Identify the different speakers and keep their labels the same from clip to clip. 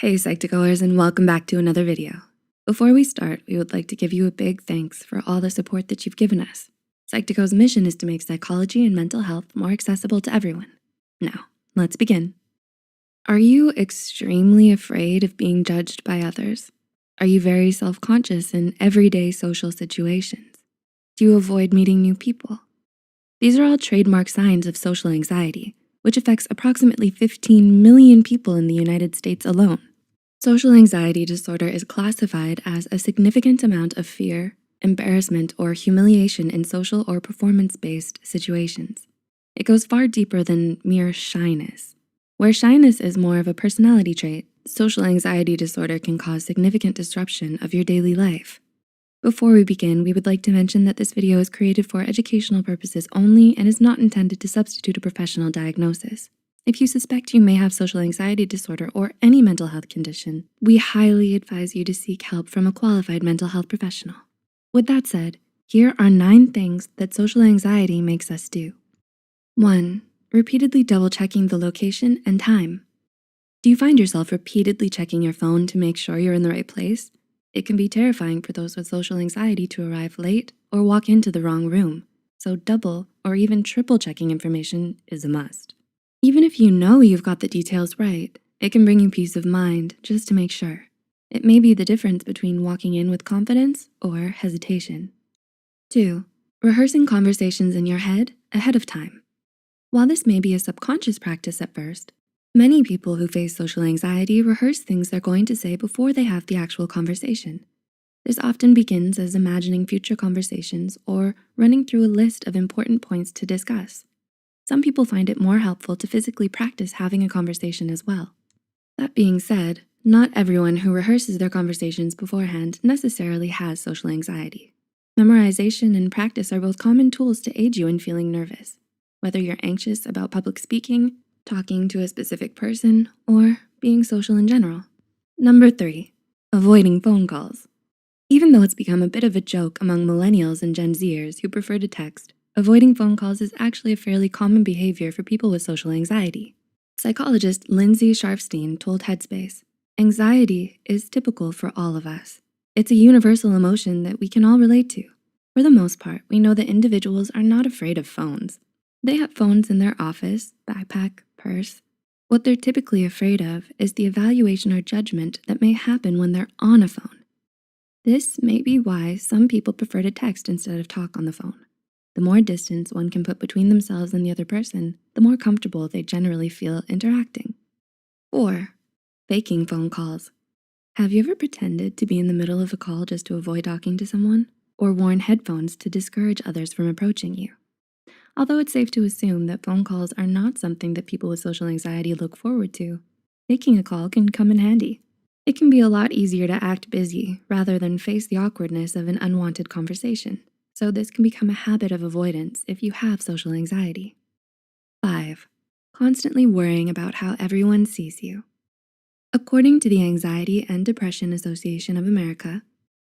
Speaker 1: Hey Psyche2Goers, and welcome back to another video. Before we start, we would like to give you a big thanks for all the support that you've given us. Psyche2Go's mission is to make psychology and mental health more accessible to everyone. Now, let's begin. Are you extremely afraid of being judged by others? Are you very self-conscious in everyday social situations? Do you avoid meeting new people? These are all trademark signs of social anxiety, which affects approximately 15 million people in the United States alone. Social anxiety disorder is classified as a significant amount of fear, embarrassment, or humiliation in social or performance-based situations. It goes far deeper than mere shyness. Where shyness is more of a personality trait, social anxiety disorder can cause significant disruption of your daily life. Before we begin, we would like to mention that this video is created for educational purposes only and is not intended to substitute a professional diagnosis. If you suspect you may have social anxiety disorder or any mental health condition, we highly advise you to seek help from a qualified mental health professional. With that said, here are 9 things that social anxiety makes us do. 1. Repeatedly double-checking the location and time. Do you find yourself repeatedly checking your phone to make sure you're in the right place? It can be terrifying for those with social anxiety to arrive late or walk into the wrong room, so double or even triple checking information is a must. Even if you know you've got the details right, it can bring you peace of mind just to make sure. It may be the difference between walking in with confidence or hesitation. 2. Rehearsing conversations in your head ahead of time. While this may be a subconscious practice at first, many people who face social anxiety rehearse things they're going to say before they have the actual conversation. This often begins as imagining future conversations or running through a list of important points to discuss. Some people find it more helpful to physically practice having a conversation as well. That being said, not everyone who rehearses their conversations beforehand necessarily has social anxiety. Memorization and practice are both common tools to aid you in feeling nervous, whether you're anxious about public speaking, talking to a specific person, or being social in general. Number 3, avoiding phone calls. Even though it's become a bit of a joke among millennials and Gen Zers who prefer to text, avoiding phone calls is actually a fairly common behavior for people with social anxiety. Psychologist Lindsay Sharfstein told Headspace, "Anxiety is typical for all of us. It's a universal emotion that we can all relate to. For the most part, we know that individuals are not afraid of phones. They have phones in their office, backpack, purse. What they're typically afraid of is the evaluation or judgment that may happen when they're on a phone. This may be why some people prefer to text instead of talk on the phone. The more distance one can put between themselves and the other person, the more comfortable they generally feel interacting." 4. Faking phone calls. Have you ever pretended to be in the middle of a call just to avoid talking to someone, or worn headphones to discourage others from approaching you? Although it's safe to assume that phone calls are not something that people with social anxiety look forward to, faking a call can come in handy. It can be a lot easier to act busy rather than face the awkwardness of an unwanted conversation, so this can become a habit of avoidance if you have social anxiety. 5. Constantly worrying about how everyone sees you. According to the Anxiety and Depression Association of America,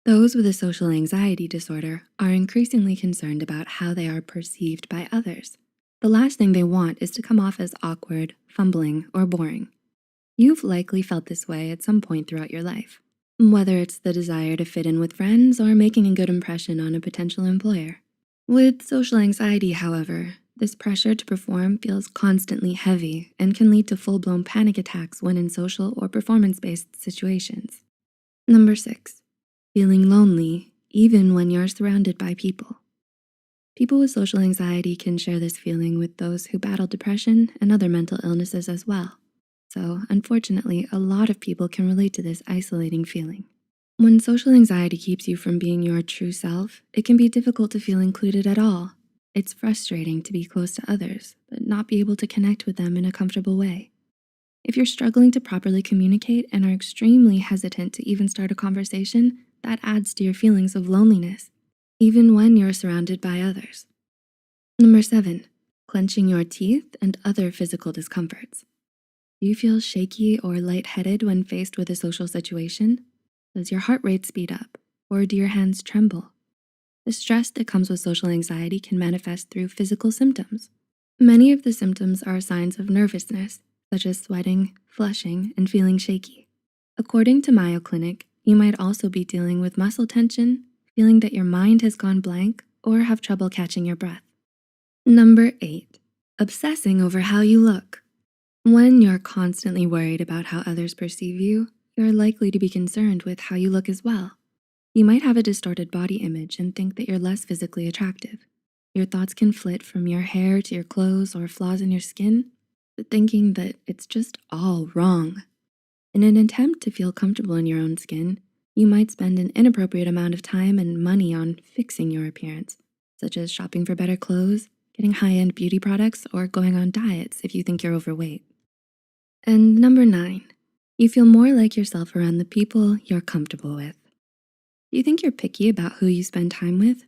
Speaker 1: those with a social anxiety disorder are increasingly concerned about how they are perceived by others. The last thing they want is to come off as awkward, fumbling, or boring. You've likely felt this way at some point throughout your life, whether it's the desire to fit in with friends or making a good impression on a potential employer. With social anxiety, however, this pressure to perform feels constantly heavy and can lead to full-blown panic attacks when in social or performance-based situations. Number 6. Feeling lonely even when you're surrounded by people. People with social anxiety can share this feeling with those who battle depression and other mental illnesses as well. So unfortunately, a lot of people can relate to this isolating feeling. When social anxiety keeps you from being your true self, it can be difficult to feel included at all. It's frustrating to be close to others, but not be able to connect with them in a comfortable way. If you're struggling to properly communicate and are extremely hesitant to even start a conversation, that adds to your feelings of loneliness, even when you're surrounded by others. Number 7, clenching your teeth and other physical discomforts. Do you feel shaky or lightheaded when faced with a social situation? Does your heart rate speed up, or do your hands tremble? The stress that comes with social anxiety can manifest through physical symptoms. Many of the symptoms are signs of nervousness, such as sweating, flushing, and feeling shaky. According to Mayo Clinic, you might also be dealing with muscle tension, feeling that your mind has gone blank, or have trouble catching your breath. Number 8, obsessing over how you look. When you're constantly worried about how others perceive you, you're likely to be concerned with how you look as well. You might have a distorted body image and think that you're less physically attractive. Your thoughts can flit from your hair to your clothes or flaws in your skin, to thinking that it's just all wrong. In an attempt to feel comfortable in your own skin, you might spend an inappropriate amount of time and money on fixing your appearance, such as shopping for better clothes, getting high-end beauty products, or going on diets if you think you're overweight. And number 9, you feel more like yourself around the people you're comfortable with. Do you think you're picky about who you spend time with?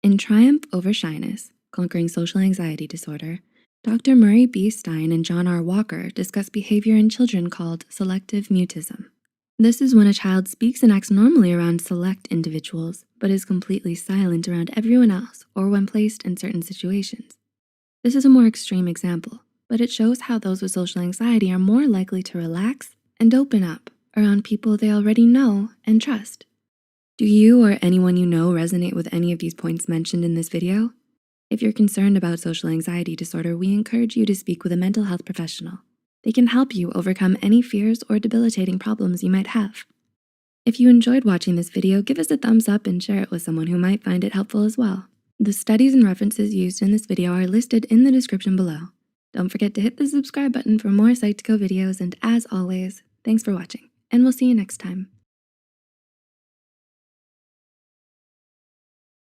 Speaker 1: In Triumph Over Shyness, Conquering Social Anxiety Disorder, Dr. Murray B. Stein and John R. Walker discuss behavior in children called selective mutism. This is when a child speaks and acts normally around select individuals, but is completely silent around everyone else or when placed in certain situations. This is a more extreme example, but it shows how those with social anxiety are more likely to relax and open up around people they already know and trust. Do you or anyone you know resonate with any of these points mentioned in this video? If you're concerned about social anxiety disorder, we encourage you to speak with a mental health professional. They can help you overcome any fears or debilitating problems you might have. If you enjoyed watching this video, give us a thumbs up and share it with someone who might find it helpful as well. The studies and references used in this video are listed in the description below. Don't forget to hit the subscribe button for more Psyche2Go videos, and as always, thanks for watching, and we'll see you next time.